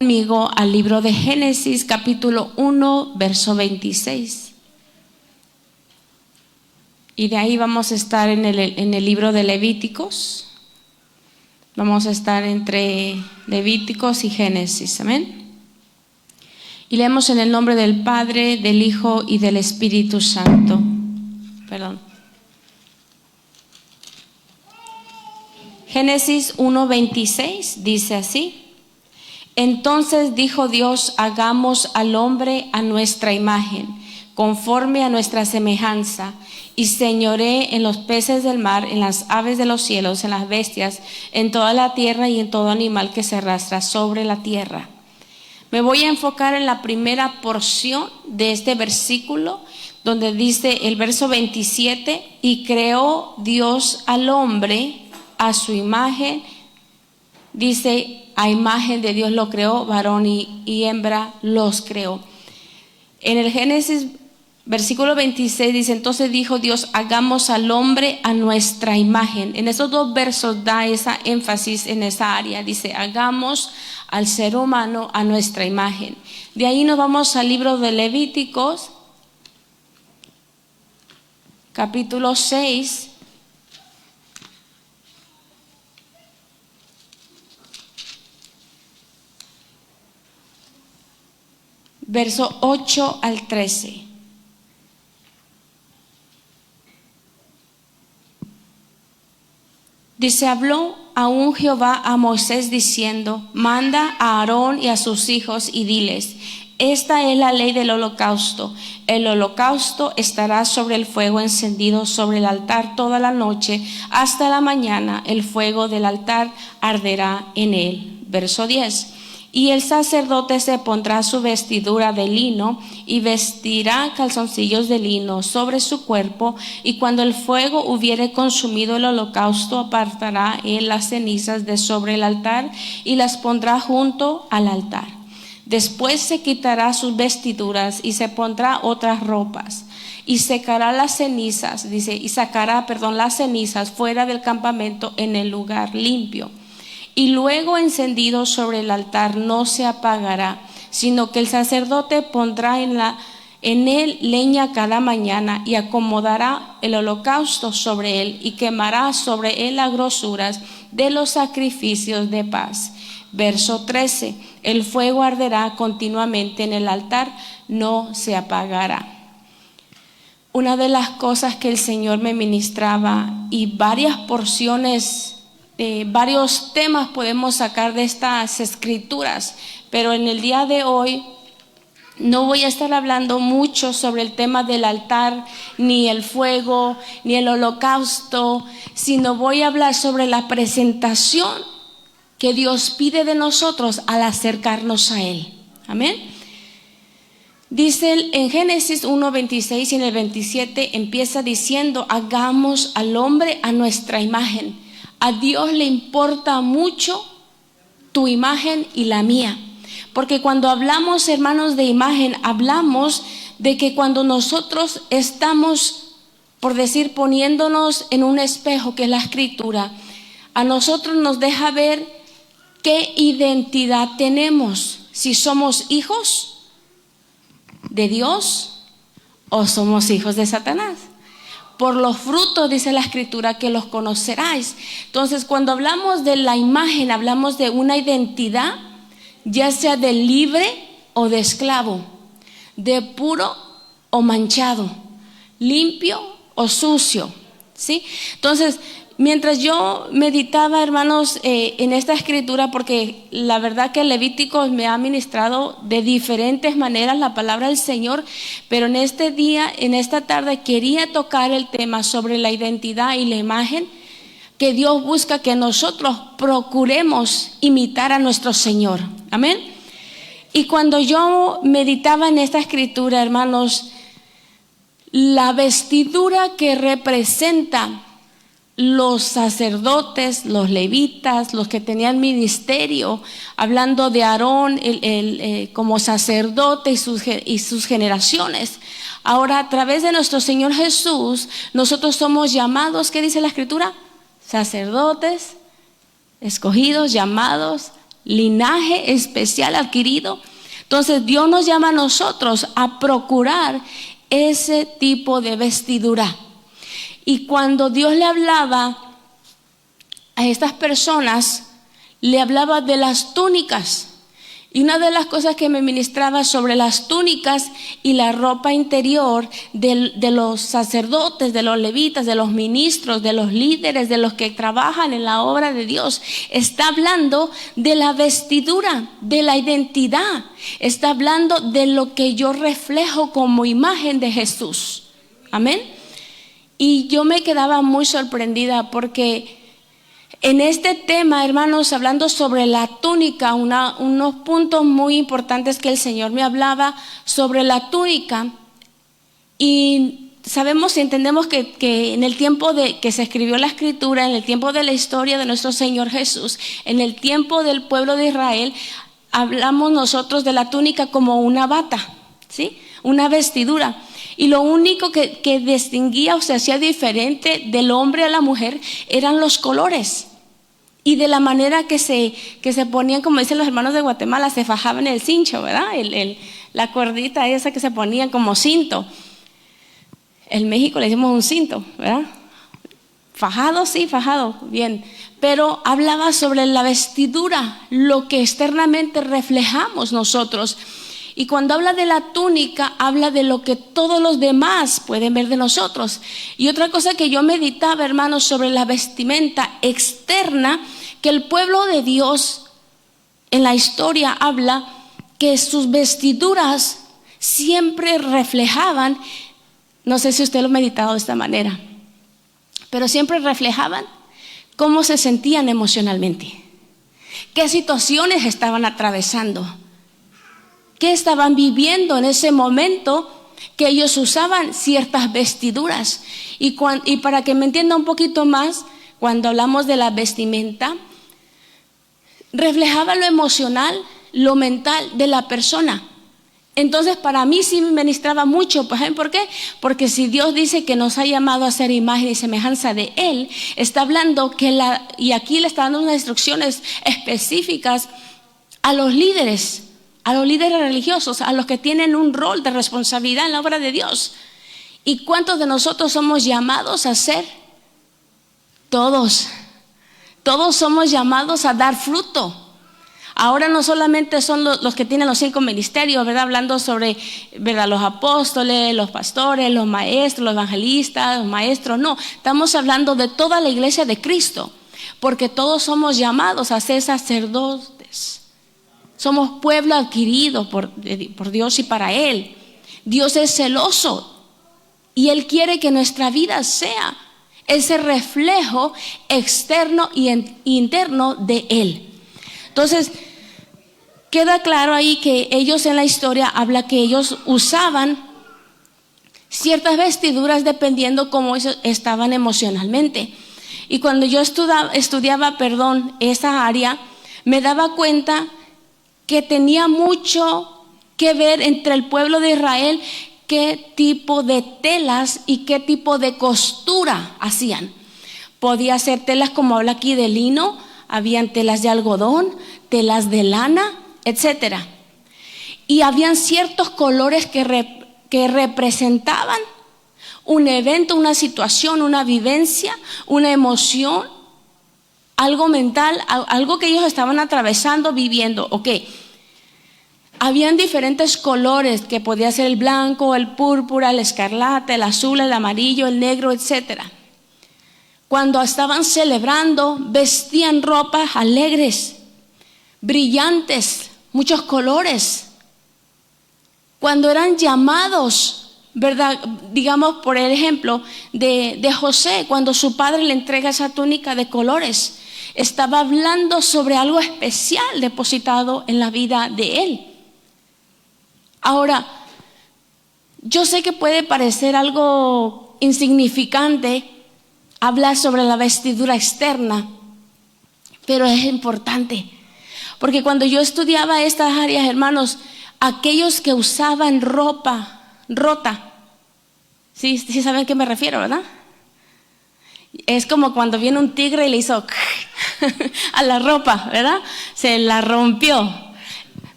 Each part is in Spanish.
Conmigo al libro de Génesis, capítulo 1, verso 26. Y de ahí vamos a estar en el libro de Levíticos. Vamos a estar entre Levíticos y Génesis, amén. Y leemos en el nombre del Padre, del Hijo y del Espíritu Santo. Génesis 1:26 dice así: Entonces dijo Dios: hagamos al hombre a nuestra imagen, conforme a nuestra semejanza, y señoree en los peces del mar, en las aves de los cielos, en las bestias, en toda la tierra y en todo animal que se arrastra sobre la tierra. Me voy a enfocar en la primera porción de este versículo, donde dice el verso 27: y creó Dios al hombre a su imagen. Dice, a imagen de Dios lo creó, varón y hembra los creó. En el Génesis, versículo 26 dice: entonces dijo Dios: hagamos al hombre a nuestra imagen. En esos dos versos da esa énfasis en esa área. Dice: hagamos al ser humano a nuestra imagen. De ahí nos vamos al libro de Levíticos, capítulo 6. Verso 8 al 13. Dice: habló aún Jehová a Moisés diciendo: manda a Aarón y a sus hijos y diles: esta es la ley del holocausto. El holocausto estará sobre el fuego encendido sobre el altar toda la noche hasta la mañana. El fuego del altar arderá en él. Verso 10. Y el sacerdote se pondrá su vestidura de lino y vestirá calzoncillos de lino sobre su cuerpo, y cuando el fuego hubiere consumido el holocausto, apartará él las cenizas de sobre el altar y las pondrá junto al altar. Después se quitará sus vestiduras y se pondrá otras ropas, y secará las cenizas, dice, y sacará, las cenizas fuera del campamento en el lugar limpio. Y luego encendido sobre el altar no se apagará, sino que el sacerdote pondrá en él leña cada mañana, y acomodará el holocausto sobre él, y quemará sobre él las grosuras de los sacrificios de paz. Verso 13: el fuego arderá continuamente en el altar, no se apagará. Una de las cosas que el Señor me ministraba, y varias porciones, varios temas podemos sacar de estas escrituras, pero en el día de hoy no voy a estar hablando mucho sobre el tema del altar, ni el fuego, ni el holocausto, sino voy a hablar sobre la presentación que Dios pide de nosotros al acercarnos a Él. Amén. Dice en Génesis 1:26 y en el 27 empieza diciendo: hagamos al hombre a nuestra imagen. A Dios le importa mucho tu imagen y la mía. Porque cuando hablamos, hermanos, de imagen, hablamos de que cuando nosotros estamos, por decir, poniéndonos en un espejo, que es la escritura, a nosotros nos deja ver qué identidad tenemos. Si somos hijos de Dios o somos hijos de Satanás. Por los frutos, dice la escritura, que los conoceráis. Entonces, cuando hablamos de la imagen, hablamos de una identidad, ya sea de libre o de esclavo, de puro o manchado, limpio o sucio, ¿sí? Entonces, mientras yo meditaba, hermanos, en esta escritura, porque la verdad que Levíticos me ha ministrado de diferentes maneras la palabra del Señor, pero en este día, en esta tarde, quería tocar el tema sobre la identidad y la imagen que Dios busca que nosotros procuremos imitar a nuestro Señor. Amén. Y cuando yo meditaba en esta escritura, hermanos, la vestidura que representa los sacerdotes, los levitas, los que tenían ministerio, hablando de Aarón como sacerdote y sus generaciones. Ahora, a través de nuestro Señor Jesús, nosotros somos llamados, ¿qué dice la escritura? Sacerdotes, escogidos, llamados, linaje especial adquirido. Entonces Dios nos llama a nosotros a procurar ese tipo de vestidura. Y cuando Dios le hablaba a estas personas, le hablaba de las túnicas. Y una de las cosas que me ministraba sobre las túnicas y la ropa interior de los sacerdotes, de los levitas, de los ministros, de los líderes, de los que trabajan en la obra de Dios, está hablando de la vestidura, de la identidad. Está hablando de lo que yo reflejo como imagen de Jesús. Amén. Y yo me quedaba muy sorprendida porque en este tema, hermanos, hablando sobre la túnica, unos puntos muy importantes que el Señor me hablaba sobre la túnica. Y sabemos y entendemos que en el tiempo de que se escribió la Escritura, en el tiempo de la historia de nuestro Señor Jesús, en el tiempo del pueblo de Israel, hablamos nosotros de la túnica como una bata, ¿sí? Una vestidura. Y lo único que distinguía o se hacía diferente del hombre a la mujer eran los colores. Y de la manera que se ponían, como dicen los hermanos de Guatemala, se fajaban el cincho, ¿verdad? La cuerdita esa que se ponían como cinto. En México le decimos un cinto, ¿verdad? Fajado, sí, fajado, bien. Pero hablaba sobre la vestidura, lo que externamente reflejamos nosotros. Y cuando habla de la túnica, habla de lo que todos los demás pueden ver de nosotros. Y otra cosa que yo meditaba, hermanos, sobre la vestimenta externa, que el pueblo de Dios en la historia habla que sus vestiduras siempre reflejaban, no sé si usted lo ha meditado de esta manera, pero siempre reflejaban cómo se sentían emocionalmente, qué situaciones estaban atravesando, qué estaban viviendo en ese momento que ellos usaban ciertas vestiduras. Y para que me entienda un poquito más, cuando hablamos de la vestimenta, reflejaba lo emocional, lo mental de la persona. Entonces para mí sí me ministraba mucho. ¿Por qué? Porque si Dios dice que nos ha llamado a ser imagen y semejanza de Él, está hablando y aquí le está dando unas instrucciones específicas a los líderes religiosos, a los que tienen un rol de responsabilidad en la obra de Dios. ¿Y cuántos de nosotros somos llamados a ser? Todos somos llamados a dar fruto. Ahora no solamente son los que tienen los 5 ministerios, ¿verdad? Hablando sobre, ¿verdad? Los apóstoles, los pastores, los maestros, los evangelistas, los maestros. No, estamos hablando de toda la iglesia de Cristo, porque todos somos llamados a ser sacerdotes. Somos pueblo adquirido por Dios y para Él. Dios es celoso y Él quiere que nuestra vida sea ese reflejo externo y interno de Él. Entonces, queda claro ahí que ellos en la historia habla que ellos usaban ciertas vestiduras dependiendo cómo ellos estaban emocionalmente. Y cuando yo estudiaba esa área, me daba cuenta que tenía mucho que ver entre el pueblo de Israel, qué tipo de telas y qué tipo de costura hacían. Podía ser telas como habla aquí de lino, habían telas de algodón, telas de lana, etcétera. Y habían ciertos colores que representaban un evento, una situación, una vivencia, una emoción, algo mental, algo que ellos estaban atravesando, viviendo. Habían diferentes colores, que podía ser el blanco, el púrpura, el escarlata, el azul, el amarillo, el negro, etcétera. Cuando estaban celebrando, vestían ropas alegres, brillantes, muchos colores. Cuando eran llamados, ¿verdad? Digamos, por el ejemplo de José, cuando su padre le entrega esa túnica de colores, estaba hablando sobre algo especial depositado en la vida de él. Ahora, yo sé que puede parecer algo insignificante hablar sobre la vestidura externa, pero es importante, porque cuando yo estudiaba estas áreas, hermanos, aquellos que usaban ropa rota, ¿sí saben a qué me refiero, verdad? Es como cuando viene un tigre y le hizo a la ropa, ¿verdad? Se la rompió.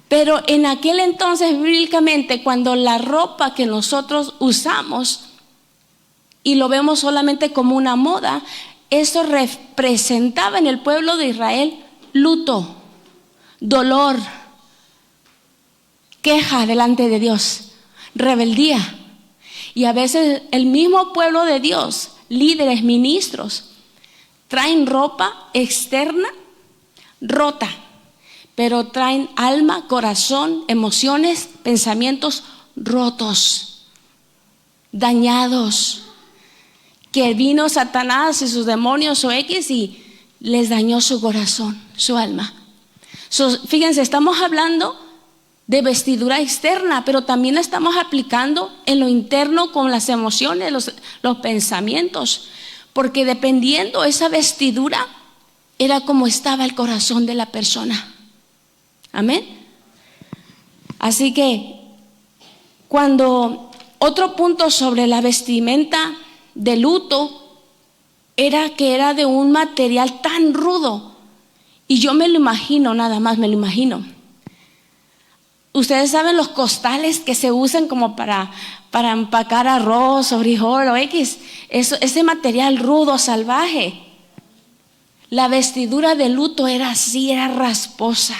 Pero en aquel entonces, bíblicamente, cuando la ropa que nosotros usamos y lo vemos solamente como una moda, eso representaba en el pueblo de Israel luto, dolor, queja delante de Dios, rebeldía. Y a veces el mismo pueblo de Dios, líderes, ministros, traen ropa externa rota, pero traen alma, corazón, emociones, pensamientos rotos, dañados, que vino Satanás y sus demonios o X y les dañó su corazón, su alma. Fíjense, estamos hablando de vestidura externa, pero también la estamos aplicando en lo interno con las emociones, los pensamientos, porque dependiendo esa vestidura era como estaba el corazón de la persona. Amén. Así que cuando otro punto sobre la vestimenta de luto era que era de un material tan rudo, y yo me lo imagino, nada más me lo imagino. Ustedes saben los costales que se usan como para empacar arroz o frijol o X, ese material rudo, salvaje. La vestidura de luto era así, era rasposa.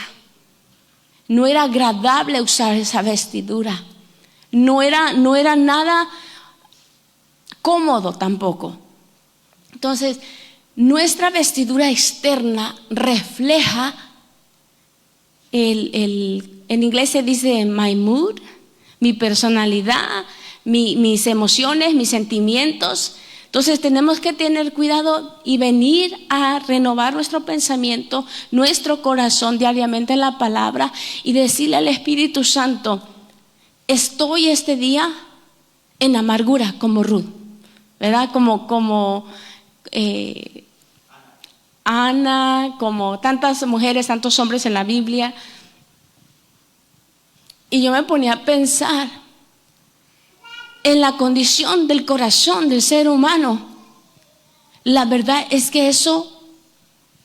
No era agradable usar esa vestidura. No era nada cómodo tampoco. Entonces, nuestra vestidura externa refleja en inglés se dice my mood, mi personalidad, mis emociones, mis sentimientos. Entonces tenemos que tener cuidado y venir a renovar nuestro pensamiento, nuestro corazón diariamente en la palabra y decirle al Espíritu Santo, estoy este día en amargura como Ruth, ¿verdad? Como Ana, como tantas mujeres, tantos hombres en la Biblia. Y yo me ponía a pensar en la condición del corazón del ser humano. La verdad es que eso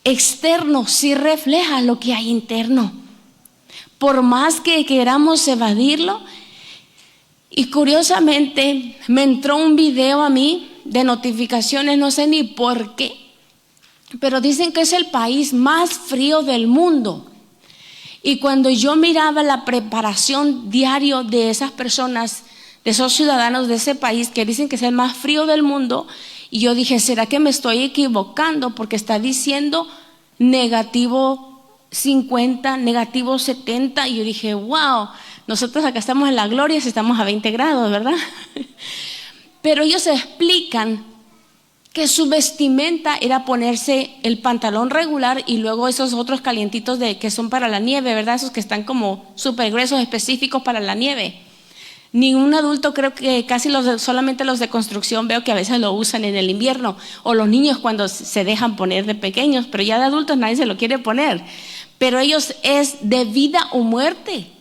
externo sí refleja lo que hay interno. Por más que queramos evadirlo. Y curiosamente me entró un video a mí de notificaciones, no sé ni por qué, pero dicen que es el país más frío del mundo. Y cuando yo miraba la preparación diario de esas personas, de esos ciudadanos de ese país que dicen que es el más frío del mundo, y yo dije, ¿será que me estoy equivocando? Porque está diciendo negativo 50, negativo 70, y yo dije, wow, nosotros acá estamos en la gloria si estamos a 20 grados, ¿verdad? Pero ellos explican que su vestimenta era ponerse el pantalón regular y luego esos otros calientitos que son para la nieve, ¿verdad? Esos que están como súper gruesos, específicos para la nieve. Ningún adulto, creo que casi solamente los de construcción veo que a veces lo usan en el invierno, o los niños cuando se dejan poner de pequeños, pero ya de adultos nadie se lo quiere poner. Pero ellos es de vida o muerte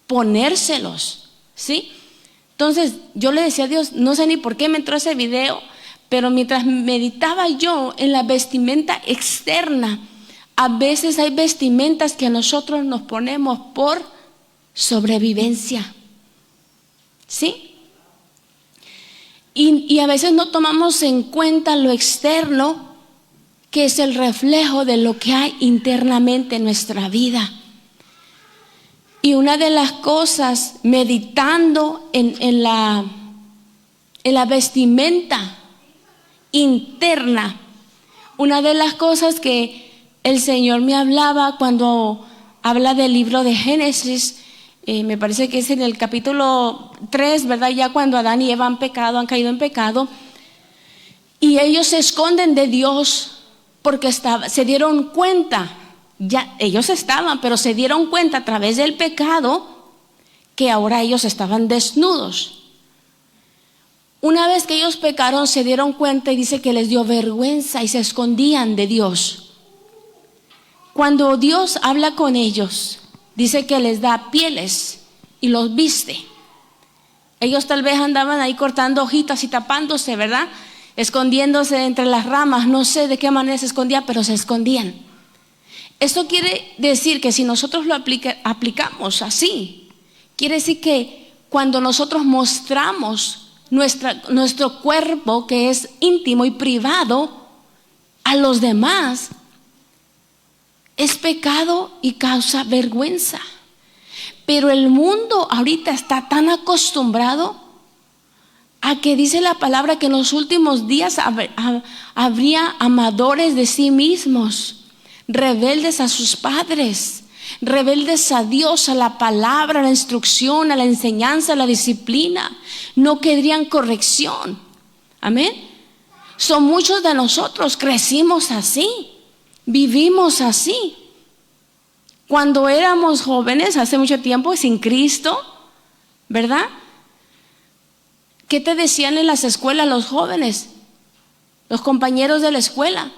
ponérselos, ¿sí? Entonces yo le decía a Dios, no sé ni por qué me entró ese video, pero mientras meditaba yo en la vestimenta externa, a veces hay vestimentas que nosotros nos ponemos por sobrevivencia, ¿sí? Y a veces no tomamos en cuenta lo externo, que es el reflejo de lo que hay internamente en nuestra vida. Y una de las cosas, meditando en la vestimenta interna, una de las cosas que el Señor me hablaba cuando habla del libro de Génesis, me parece que es en el capítulo 3, ¿verdad? Ya cuando Adán y Eva han caído en pecado, y ellos se esconden de Dios porque se dieron cuenta, ya ellos estaban, pero se dieron cuenta a través del pecado que ahora ellos estaban desnudos. Una vez que ellos pecaron, se dieron cuenta y dice que les dio vergüenza y se escondían de Dios. Cuando Dios habla con ellos, dice que les da pieles y los viste. Ellos tal vez andaban ahí cortando hojitas y tapándose, ¿verdad? escondiéndose entre las ramas, no sé de qué manera se escondían, pero se escondían. Esto quiere decir que si nosotros lo aplicamos así, quiere decir que cuando nosotros mostramos nuestro cuerpo, que es íntimo y privado, a los demás, es pecado y causa vergüenza. Pero el mundo ahorita está tan acostumbrado a que dice la palabra que en los últimos días habría amadores de sí mismos, rebeldes a sus padres, rebeldes a Dios, a la palabra, a la instrucción, a la enseñanza, a la disciplina. No querrían corrección. Amén. Son muchos de nosotros crecimos así, vivimos así. Cuando éramos jóvenes, hace mucho tiempo, sin Cristo, ¿verdad? ¿Qué te decían en las escuelas los jóvenes, los compañeros de la escuela?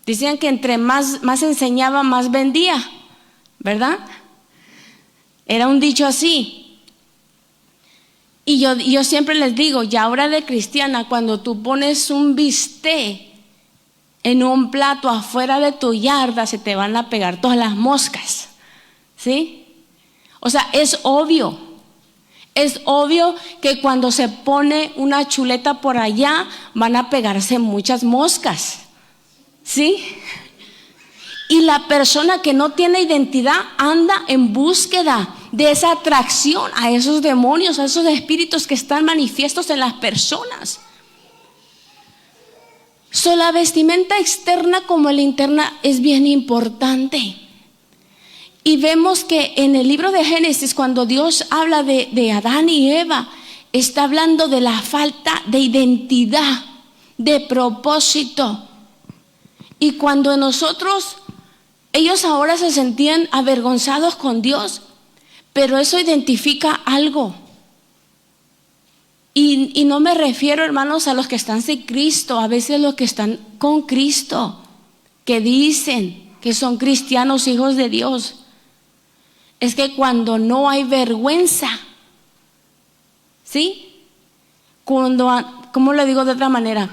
Decían que entre más enseñaba, más vendía, ¿verdad? Era un dicho así. Y yo siempre les digo, ya ahora de cristiana, cuando tú pones un bistec en un plato afuera de tu yarda, se te van a pegar todas las moscas, ¿sí? O sea, es obvio que cuando se pone una chuleta por allá, van a pegarse muchas moscas, ¿sí? Y la persona que no tiene identidad anda en búsqueda de esa atracción a esos demonios, a esos espíritus que están manifiestos en las personas. La vestimenta externa como la interna es bien importante. Y vemos que en el libro de Génesis, cuando Dios habla de Adán y Eva, está hablando de la falta de identidad, de propósito. Y cuando ellos ahora se sentían avergonzados con Dios, pero eso identifica algo. Y no me refiero, hermanos, a los que están sin Cristo, a veces los que están con Cristo, que dicen que son cristianos, hijos de Dios. Es que cuando no hay vergüenza, ¿sí? ¿Cómo le digo de otra manera?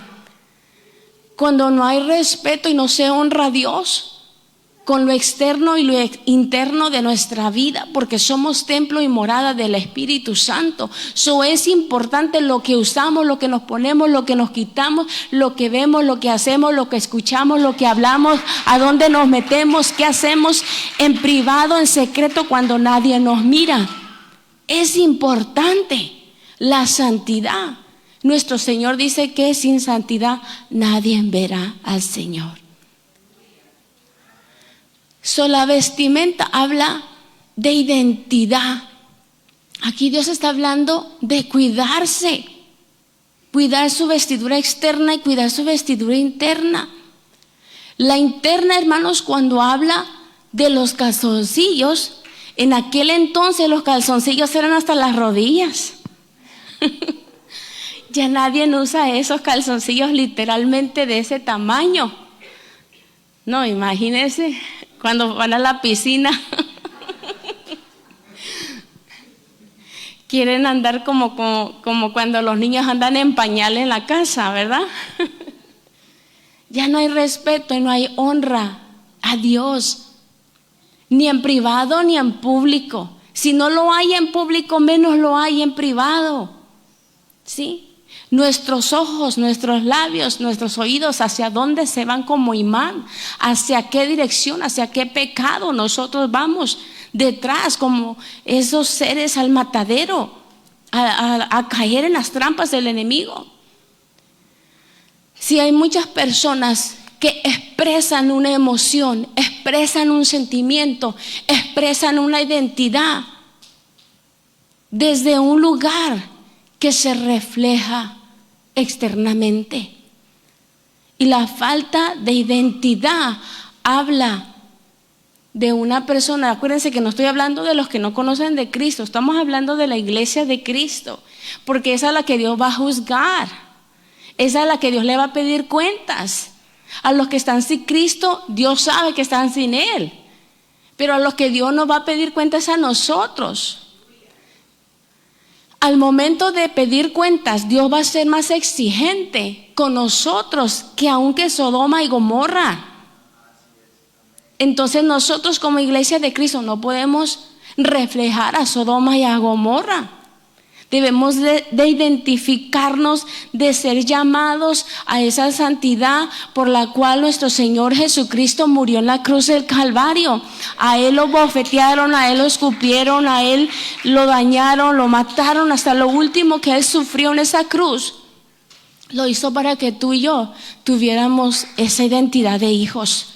Cuando no hay respeto y no se honra a Dios con lo externo y lo interno de nuestra vida, porque somos templo y morada del Espíritu Santo. Es importante lo que usamos, lo que nos ponemos, lo que nos quitamos, lo que vemos, lo que hacemos, lo que escuchamos, lo que hablamos, a dónde nos metemos, qué hacemos en privado, en secreto, cuando nadie nos mira. Es importante la santidad. Nuestro Señor dice que sin santidad nadie verá al Señor. La vestimenta habla de identidad. Aquí Dios está hablando de cuidarse, cuidar su vestidura externa y cuidar su vestidura interna. La interna, hermanos, cuando habla de los calzoncillos, en aquel entonces los calzoncillos eran hasta las rodillas. Ya nadie usa esos calzoncillos literalmente de ese tamaño. No, imagínense cuando van a la piscina. Quieren andar como cuando los niños andan en pañales en la casa, ¿verdad? Ya no hay respeto y no hay honra a Dios, ni en privado ni en público. Si no lo hay en público, menos lo hay en privado, ¿sí? Nuestros ojos, nuestros labios, nuestros oídos, ¿hacia dónde se van como imán? ¿Hacia qué dirección, hacia qué pecado nosotros vamos detrás, como esos seres al matadero, a caer en las trampas del enemigo? Si hay muchas personas que expresan una emoción, expresan un sentimiento, expresan una identidad desde un lugar que se refleja externamente. Y la falta de identidad habla de una persona. Acuérdense que no estoy hablando de los que no conocen de Cristo, estamos hablando de la iglesia de Cristo, porque esa es la que Dios va a juzgar, esa es la que Dios le va a pedir cuentas. A los que están sin Cristo, Dios sabe que están sin Él, pero a los que Dios nos va a pedir cuentas a nosotros. al momento de pedir cuentas, Dios va a ser más exigente con nosotros que aunque Sodoma y Gomorra. Entonces nosotros como iglesia de Cristo no podemos reflejar a Sodoma y a Gomorra. Debemos de identificarnos, de ser llamados a esa santidad por la cual nuestro Señor Jesucristo murió en la cruz del Calvario. A Él lo bofetearon, a Él lo escupieron, a Él lo dañaron, lo mataron, hasta lo último que Él sufrió en esa cruz. Lo hizo para que tú y yo tuviéramos esa identidad de hijos,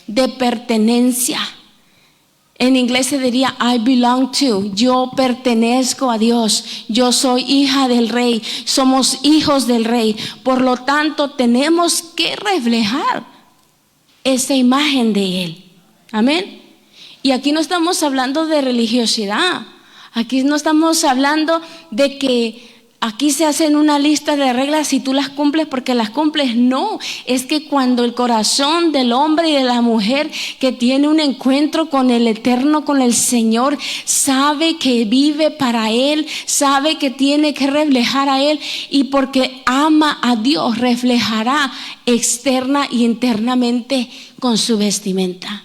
de pertenencia. En inglés se diría I belong to, yo pertenezco a Dios, yo soy hija del Rey, somos hijos del Rey. Por lo tanto, tenemos que reflejar esa imagen de Él. Amén. Y aquí no estamos hablando de religiosidad, aquí no estamos hablando de que aquí se hacen una lista de reglas y tú las cumples porque las cumples. No, es que cuando el corazón del hombre y de la mujer que tiene un encuentro con el Eterno, con el Señor, sabe que vive para Él, sabe que tiene que reflejar a Él, y porque ama a Dios reflejará externa y internamente con su vestimenta.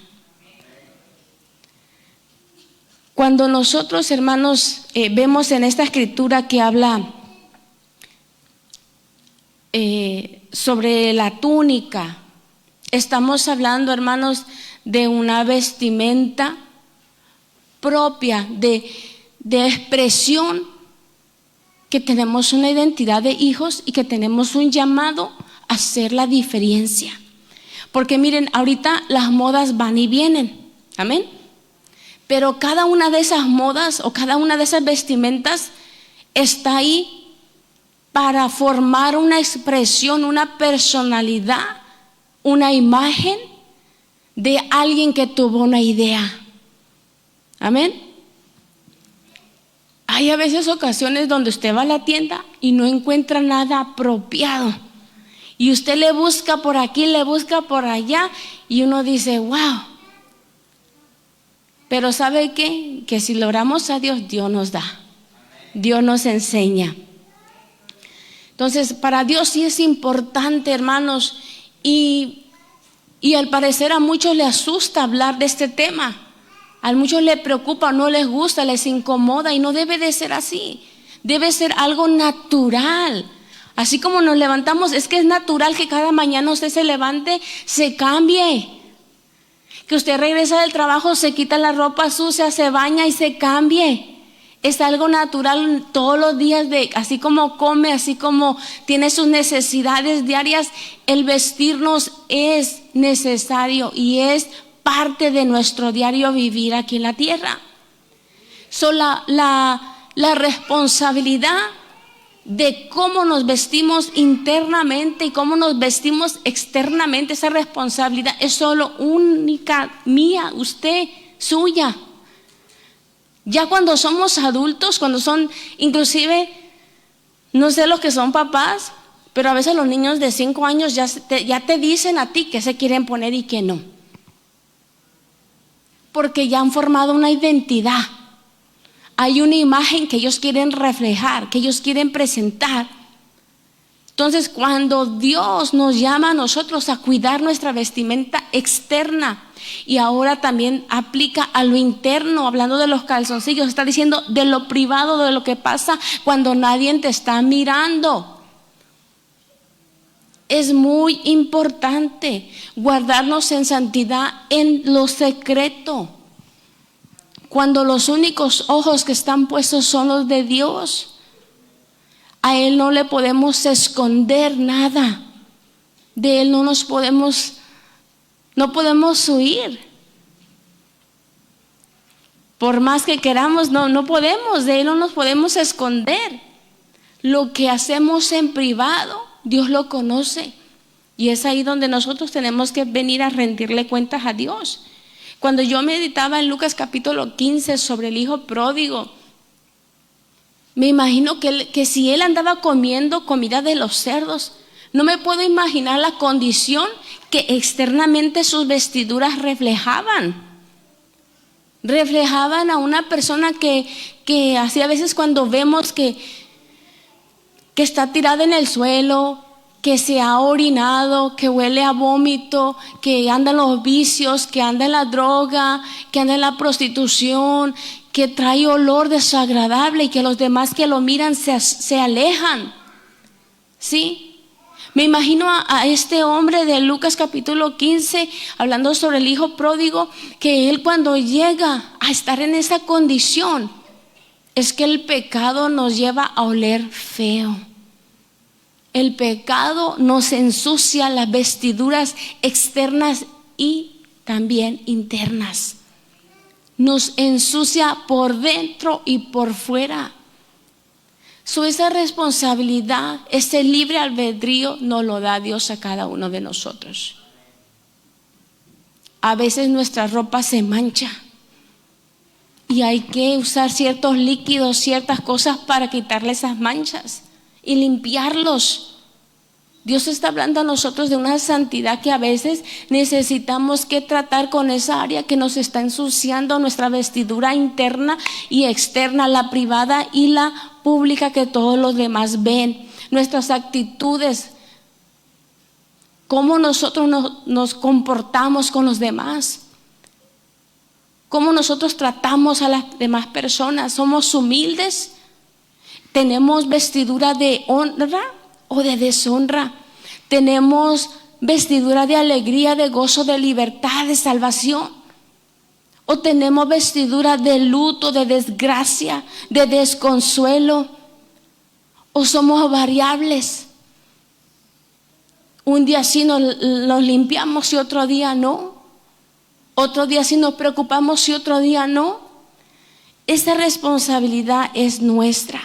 Cuando nosotros, hermanos, vemos en esta escritura que habla sobre la túnica, estamos hablando, hermanos, de una vestimenta propia, de expresión, que tenemos una identidad de hijos y que tenemos un llamado a hacer la diferencia. Porque miren, ahorita las modas van y vienen, amén. Pero cada una de esas modas o cada una de esas vestimentas está ahí para formar una expresión, una personalidad, una imagen de alguien que tuvo una idea. Amén. Hay a veces ocasiones donde usted va a la tienda y no encuentra nada apropiado. Y usted le busca por aquí, le busca por allá, y uno dice, wow. Pero ¿sabe qué? Que si logramos a Dios, Dios nos da. Dios nos enseña. Entonces, para Dios sí es importante, hermanos, y al parecer a muchos les asusta hablar de este tema. A muchos les preocupa, no les gusta, les incomoda, y no debe de ser así. Debe ser algo natural. Así como nos levantamos, es que es natural que cada mañana usted se levante, se cambie. Que usted regresa del trabajo, se quita la ropa sucia, se baña y se cambie. Es algo natural todos los días, así como come, así como tiene sus necesidades diarias, el vestirnos es necesario y es parte de nuestro diario vivir aquí en la tierra. La responsabilidad de cómo nos vestimos internamente y cómo nos vestimos externamente, esa responsabilidad es solo única, mía, usted, suya. Ya cuando somos adultos, cuando son, inclusive, no sé los que son papás, pero a veces los niños de 5 años ya te dicen a ti qué se quieren poner y qué no. Porque ya han formado una identidad. Hay una imagen que ellos quieren reflejar, que ellos quieren presentar. Entonces, cuando Dios nos llama a nosotros a cuidar nuestra vestimenta externa, y ahora también aplica a lo interno, hablando de los calzoncillos, está diciendo de lo privado, de lo que pasa cuando nadie te está mirando. Es muy importante guardarnos en santidad en lo secreto, cuando los únicos ojos que están puestos son los de Dios. A Él no le podemos esconder nada, de Él no podemos huir. Por más que queramos, no podemos, de Él no nos podemos esconder. Lo que hacemos en privado, Dios lo conoce. Y es ahí donde nosotros tenemos que venir a rendirle cuentas a Dios. Cuando yo meditaba en Lucas capítulo 15 sobre el hijo pródigo, me imagino que si él andaba comiendo comida de los cerdos, no me puedo imaginar la condición que externamente sus vestiduras reflejaban. Reflejaban a una persona que así a veces cuando vemos que está tirada en el suelo, que se ha orinado, que huele a vómito, que anda en los vicios, que anda en la droga, que anda en la prostitución, que trae olor desagradable y que los demás que lo miran se alejan. ¿Sí? Me imagino a este hombre de Lucas capítulo 15 hablando sobre el hijo pródigo, que él cuando llega a estar en esa condición, es que el pecado nos lleva a oler feo. El pecado nos ensucia las vestiduras externas y también internas. Nos ensucia por dentro y por fuera. Esa responsabilidad, ese libre albedrío, nos lo da Dios a cada uno de nosotros. A veces nuestra ropa se mancha y hay que usar ciertos líquidos, ciertas cosas para quitarle esas manchas y limpiarlos. Dios está hablando a nosotros de una santidad que a veces necesitamos que tratar con esa área que nos está ensuciando, nuestra vestidura interna y externa, la privada y la pública que todos los demás ven, nuestras actitudes, cómo nosotros nos comportamos con los demás, cómo nosotros tratamos a las demás personas. ¿Somos humildes? ¿Tenemos vestidura de honra o de deshonra? ¿Tenemos vestidura de alegría, de gozo, de libertad, de salvación? ¿O tenemos vestidura de luto, de desgracia, de desconsuelo? ¿O somos variables? Un día sí nos limpiamos y otro día no. Otro día sí nos preocupamos y otro día no. Esa responsabilidad es nuestra.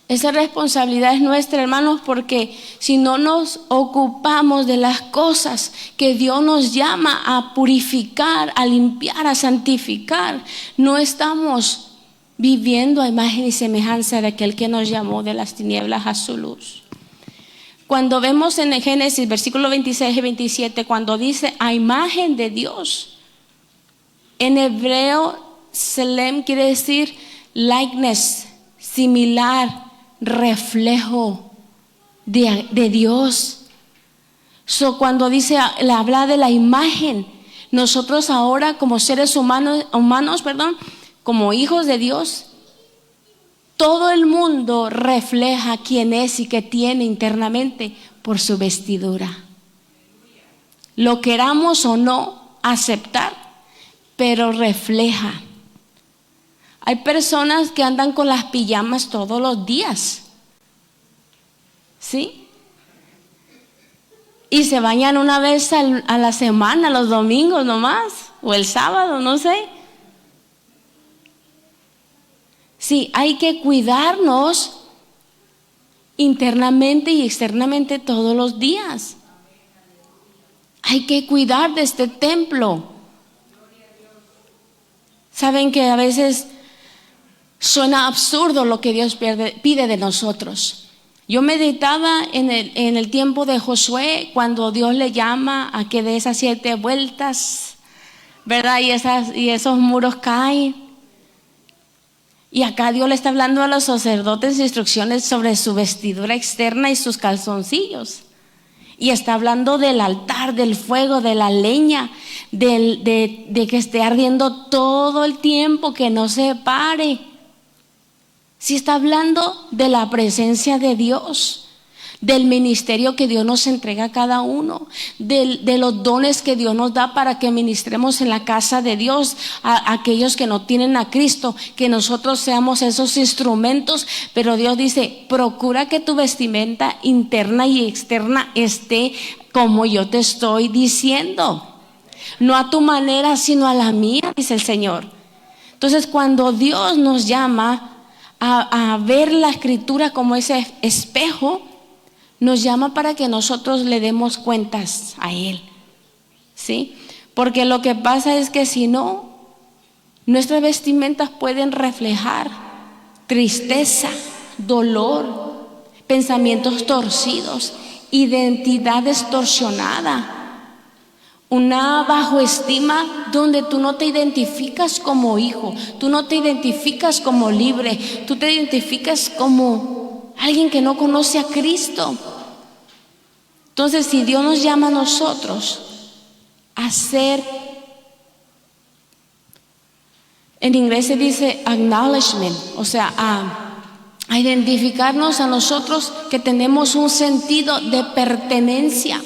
Esa responsabilidad es nuestra, hermanos, porque si no nos ocupamos de las cosas que Dios nos llama a purificar, a limpiar, a santificar, no estamos viviendo a imagen y semejanza de aquel que nos llamó de las tinieblas a su luz. Cuando vemos en el Génesis, versículo 26 y 27, cuando dice a imagen de Dios, en hebreo, Selem quiere decir likeness, similar, reflejo de Dios. Cuando dice, le habla de la imagen, nosotros ahora como seres humanos, como hijos de Dios, todo el mundo refleja quién es y qué tiene internamente por su vestidura. Lo queramos o no aceptar, pero refleja. Hay personas que andan con las pijamas todos los días, ¿sí? Y se bañan una vez a la semana, los domingos nomás, o el sábado, no sé. Sí, hay que cuidarnos internamente y externamente todos los días. Hay que cuidar de este templo. Saben que a veces suena absurdo lo que Dios pide de nosotros. Yo meditaba en el tiempo de Josué, cuando Dios le llama a que dé esas 7 vueltas, ¿verdad? Y esos muros caen. Y acá Dios le está hablando a los sacerdotes instrucciones sobre su vestidura externa y sus calzoncillos. Y está hablando del altar, del fuego, de la leña, de que esté ardiendo todo el tiempo, que no se pare. Sí está hablando de la presencia de Dios, del ministerio que Dios nos entrega a cada uno, de los dones que Dios nos da para que ministremos en la casa de Dios a aquellos que no tienen a Cristo, que nosotros seamos esos instrumentos. Pero Dios dice, procura que tu vestimenta interna y externa esté como yo te estoy diciendo, no a tu manera sino a la mía, dice el Señor. Entonces, cuando Dios nos llama a ver la escritura como ese espejo, nos llama para que nosotros le demos cuentas a Él, ¿sí? Porque lo que pasa es que si no, nuestras vestimentas pueden reflejar tristeza, dolor, pensamientos torcidos, identidad distorsionada, una bajoestima donde tú no te identificas como hijo, tú no te identificas como libre, tú te identificas como alguien que no conoce a Cristo. Entonces, si Dios nos llama a nosotros a ser, en inglés se dice acknowledgement, o sea, a identificarnos a nosotros que tenemos un sentido de pertenencia,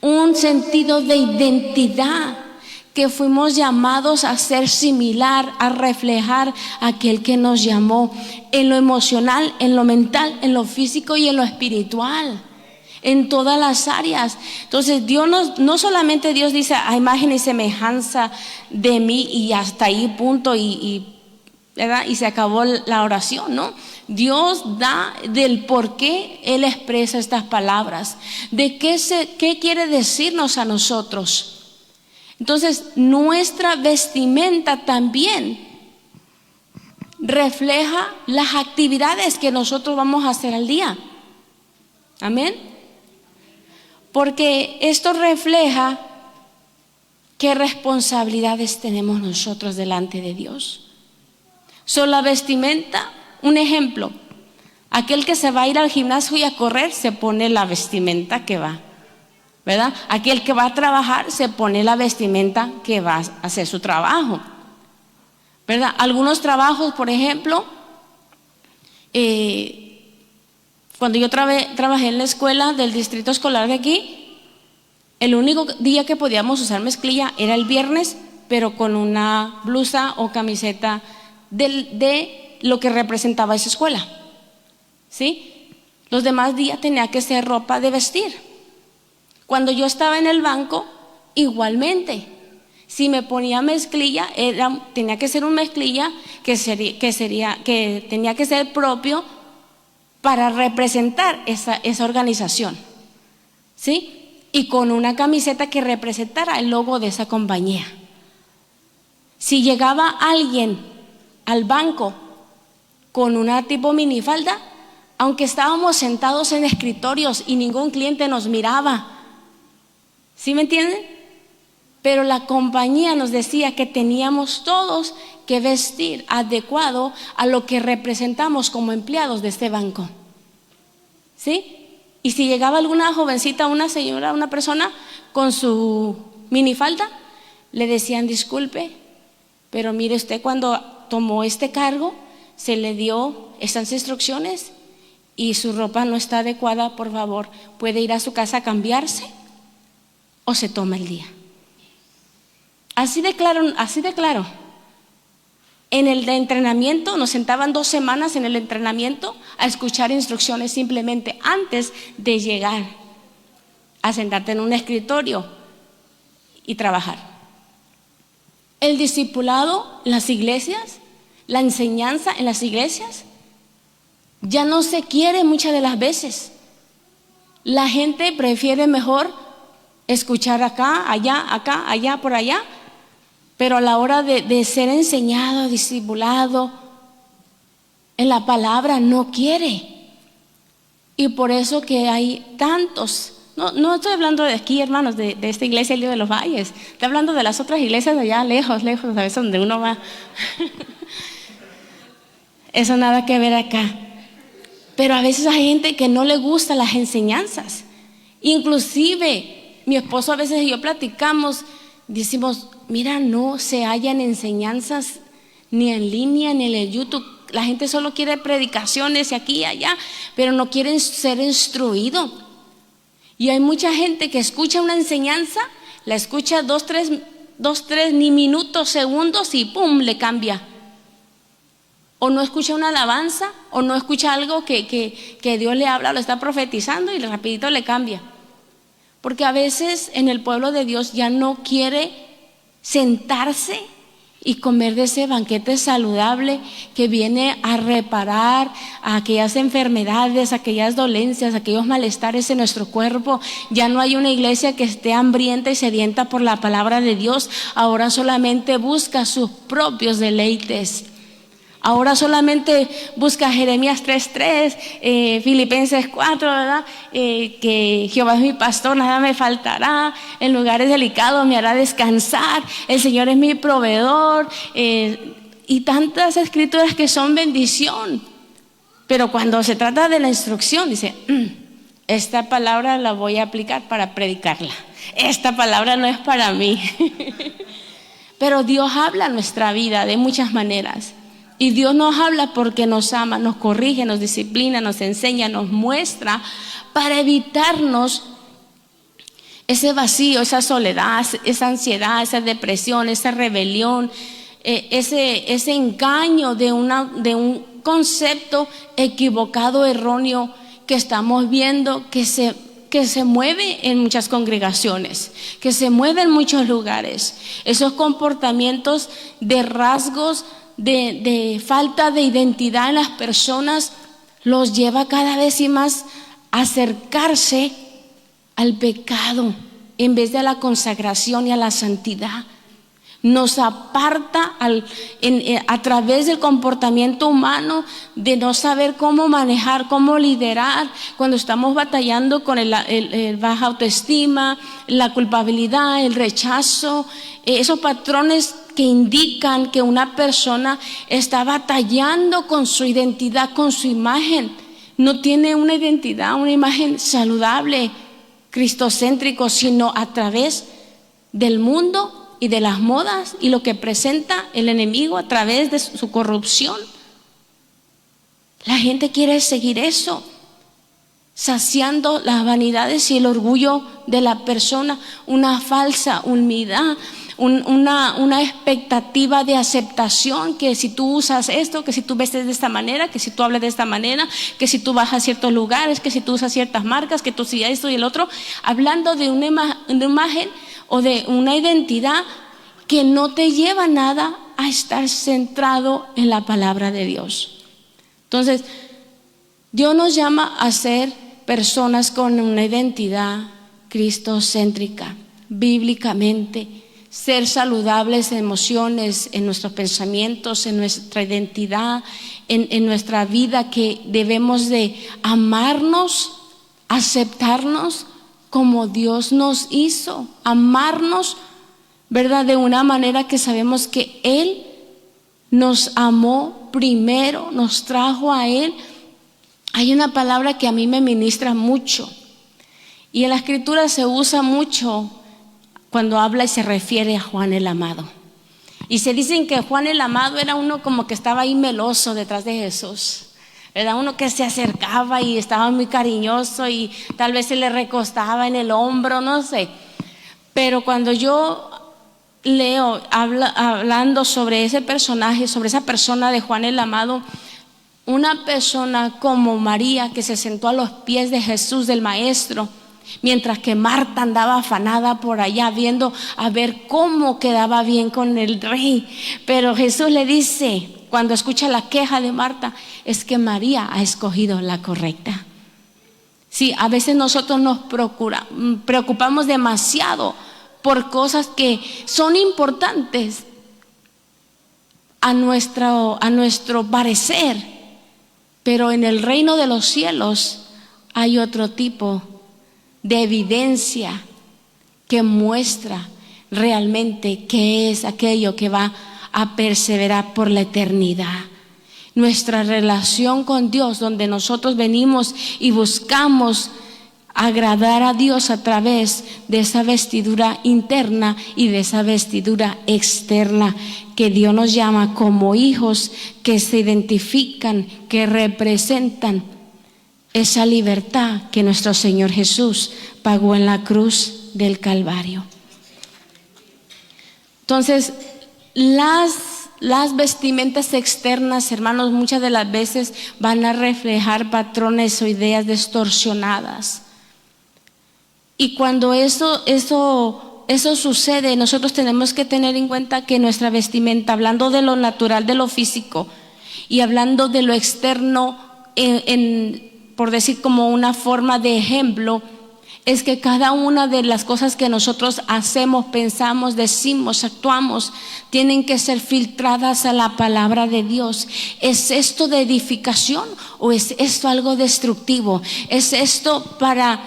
un sentido de identidad, que fuimos llamados a ser similar, a reflejar a aquel que nos llamó en lo emocional, en lo mental, en lo físico y en lo espiritual, en todas las áreas. Entonces Dios no solamente Dios dice a imagen y semejanza de mí y hasta ahí punto ¿verdad? Y se acabó la oración, ¿no? Dios da del por qué Él expresa estas palabras, de qué quiere decirnos a nosotros. Entonces, nuestra vestimenta también refleja las actividades que nosotros vamos a hacer al día. Amén. Porque esto refleja qué responsabilidades tenemos nosotros delante de Dios. La vestimenta, un ejemplo, aquel que se va a ir al gimnasio y a correr se pone la vestimenta que va, ¿verdad? Aquel que va a trabajar se pone la vestimenta que va a hacer su trabajo, ¿verdad? Algunos trabajos, por ejemplo, cuando yo trabajé en la escuela del distrito escolar de aquí, el único día que podíamos usar mezclilla era el viernes, pero con una blusa o camiseta de lo que representaba esa escuela, ¿sí? Los demás días tenía que ser ropa de vestir. Cuando yo estaba en el banco, igualmente, si me ponía mezclilla, tenía que ser un mezclilla que tenía que ser propio para representar esa organización, ¿sí? Y con una camiseta que representara el logo de esa compañía. Si llegaba alguien al banco con una tipo minifalda, aunque estábamos sentados en escritorios y ningún cliente nos miraba, ¿sí me entienden? Pero la compañía nos decía que teníamos todos que vestir adecuado a lo que representamos como empleados de este banco, ¿sí? Y si llegaba alguna jovencita, una señora, una persona con su minifalda, le decían: disculpe, pero mire, usted cuando tomó este cargo se le dio estas instrucciones y su ropa no está adecuada, por favor, puede ir a su casa a cambiarse o se toma el día. Así de claro. En el de entrenamiento nos sentaban 2 semanas en el entrenamiento a escuchar instrucciones simplemente antes de llegar a sentarte en un escritorio y trabajar. El discipulado en las iglesias, la enseñanza en las iglesias, ya no se quiere muchas de las veces. La gente prefiere mejor escuchar acá, allá, por allá, pero a la hora de ser enseñado, discipulado en la palabra, no quiere. Y por eso que hay tantos. No estoy hablando de aquí, hermanos, de esta iglesia, el Lío de los Valles. Estoy hablando de las otras iglesias de allá, lejos, a veces donde uno va. Eso nada que ver acá. Pero a veces hay gente que no le gustan las enseñanzas. Inclusive, mi esposo a veces y yo platicamos, decimos: mira, no se hallan enseñanzas ni en línea ni en el YouTube. La gente solo quiere predicaciones y aquí y allá, pero no quieren ser instruidos. Y hay mucha gente que escucha una enseñanza, la escucha 2, 3 ni minutos, segundos y ¡pum!, le cambia. O no escucha una alabanza, o no escucha algo que Dios le habla, lo está profetizando y rapidito le cambia. Porque a veces en el pueblo de Dios ya no quiere sentarse y comer de ese banquete saludable que viene a reparar a aquellas enfermedades, aquellas dolencias, aquellos malestares en nuestro cuerpo. Ya no hay una iglesia que esté hambrienta y sedienta por la palabra de Dios. Ahora solamente busca sus propios deleites. Ahora solamente busca Jeremías 3:3, Filipenses 4, ¿verdad? Que Jehová es mi pastor, nada me faltará, en lugares delicados me hará descansar, el Señor es mi proveedor, y tantas escrituras que son bendición. Pero cuando se trata de la instrucción, dice, esta palabra la voy a aplicar para predicarla. Esta palabra no es para mí. Pero Dios habla en nuestra vida de muchas maneras. Y Dios nos habla porque nos ama, nos corrige, nos disciplina, nos enseña, nos muestra para evitarnos ese vacío, esa soledad, esa ansiedad, esa depresión, esa rebelión, ese engaño de un concepto equivocado, erróneo que estamos viendo que se mueve en muchas congregaciones, que se mueve en muchos lugares. Esos comportamientos de rasgos de falta de identidad en las personas los lleva cada vez y más a acercarse al pecado en vez de a la consagración y a la santidad. Nos aparta a través del comportamiento humano de no saber cómo manejar, cómo liderar cuando estamos batallando con el baja autoestima, la culpabilidad, el rechazo, esos patrones que indican que una persona está batallando con su identidad, con su imagen. No tiene una identidad, una imagen saludable, cristocéntrico, sino a través del mundo y de las modas y lo que presenta el enemigo a través de su corrupción. La gente quiere seguir eso, saciando las vanidades y el orgullo de la persona, una falsa humildad, una expectativa de aceptación, que si tú usas esto, que si tú vestes de esta manera, que si tú hablas de esta manera, que si tú vas a ciertos lugares, que si tú usas ciertas marcas, que tú si esto y el otro, hablando de una imagen o de una identidad que no te lleva nada a estar centrado en la palabra de Dios. Entonces, Dios nos llama a ser personas con una identidad cristocéntrica, bíblicamente, ser saludables en emociones, en nuestros pensamientos, en nuestra identidad, en nuestra vida, que debemos de amarnos, aceptarnos como Dios nos hizo, amarnos, ¿verdad? De una manera que sabemos que Él nos amó primero, nos trajo a Él. Hay una palabra que a mí me ministra mucho y en la escritura se usa mucho cuando habla y se refiere a Juan el Amado. Y se dicen que Juan el Amado era uno como que estaba ahí meloso detrás de Jesús. Era uno que se acercaba y estaba muy cariñoso y tal vez se le recostaba en el hombro, no sé. Pero cuando yo leo hablando sobre ese personaje, sobre esa persona de Juan el Amado, una persona como María que se sentó a los pies de Jesús, del Maestro, mientras que Marta andaba afanada por allá viendo a ver cómo quedaba bien con el rey. Pero Jesús le dice, cuando escucha la queja de Marta, es que María ha escogido la correcta. Sí, a veces nosotros nos preocupamos demasiado por cosas que son importantes a nuestro parecer, pero en el reino de los cielos hay otro tipo de evidencia que muestra realmente qué es aquello que va a perseverar por la eternidad. Nuestra relación con Dios, donde nosotros venimos y buscamos agradar a Dios a través de esa vestidura interna y de esa vestidura externa que Dios nos llama como hijos que se identifican, que representan esa libertad que nuestro Señor Jesús pagó en la cruz del Calvario. Entonces, las vestimentas externas, hermanos, muchas de las veces van a reflejar patrones o ideas distorsionadas. Y cuando eso sucede, nosotros tenemos que tener en cuenta que nuestra vestimenta, hablando de lo natural, de lo físico, y hablando de lo externo, por decir como una forma de ejemplo, es que cada una de las cosas que nosotros hacemos, pensamos, decimos, actuamos, tienen que ser filtradas a la palabra de Dios. ¿Es esto de edificación o es esto algo destructivo? ¿Es esto para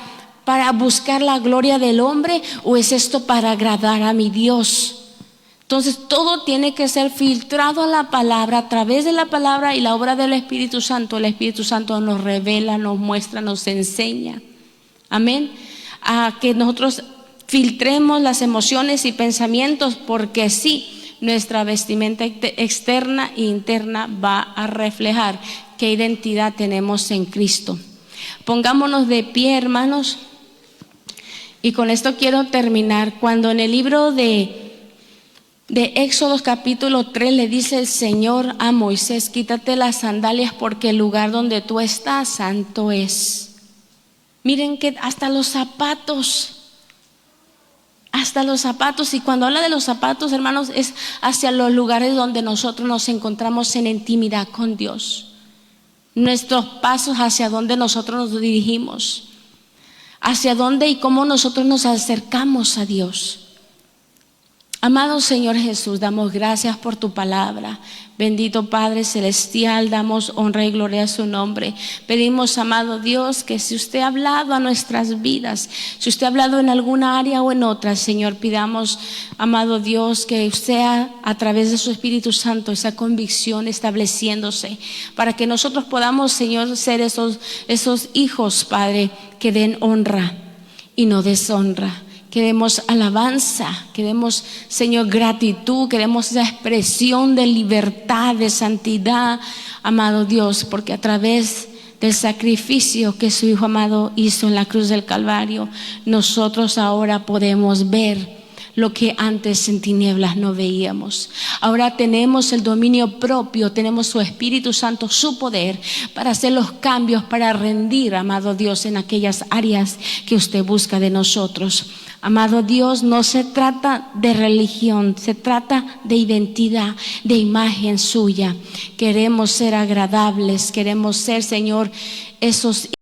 buscar la gloria del hombre o es esto para agradar a mi Dios? Entonces todo tiene que ser filtrado a la palabra, a través de la palabra y la obra del Espíritu Santo. El Espíritu Santo nos revela, nos muestra, nos enseña. Amén. A que nosotros filtremos las emociones y pensamientos, porque sí, nuestra vestimenta externa e interna va a reflejar qué identidad tenemos en Cristo. Pongámonos de pie, hermanos, y con esto quiero terminar. Cuando en el libro de Éxodo capítulo 3 le dice el Señor a Moisés: quítate las sandalias porque el lugar donde tú estás santo es. Miren que hasta los zapatos, y cuando habla de los zapatos, hermanos, es hacia los lugares donde nosotros nos encontramos en intimidad con Dios. Nuestros pasos, hacia donde nosotros nos dirigimos, hacia dónde y cómo nosotros nos acercamos a Dios. Amado Señor Jesús, damos gracias por tu palabra. Bendito Padre Celestial, damos honra y gloria a su nombre. Pedimos, amado Dios, que si usted ha hablado a nuestras vidas, si usted ha hablado en alguna área o en otra, Señor, pidamos, amado Dios, que sea a través de su Espíritu Santo esa convicción estableciéndose, para que nosotros podamos, Señor, ser esos hijos, Padre, que den honra y no deshonra. Queremos alabanza, queremos, Señor, gratitud, queremos esa expresión de libertad, de santidad, amado Dios, porque a través del sacrificio que su Hijo amado hizo en la cruz del Calvario, nosotros ahora podemos ver lo que antes en tinieblas no veíamos. Ahora tenemos el dominio propio, tenemos su Espíritu Santo, su poder para hacer los cambios, para rendir, amado Dios, en aquellas áreas que usted busca de nosotros. Amado Dios, no se trata de religión, se trata de identidad, de imagen suya. Queremos ser agradables, queremos ser, Señor, esos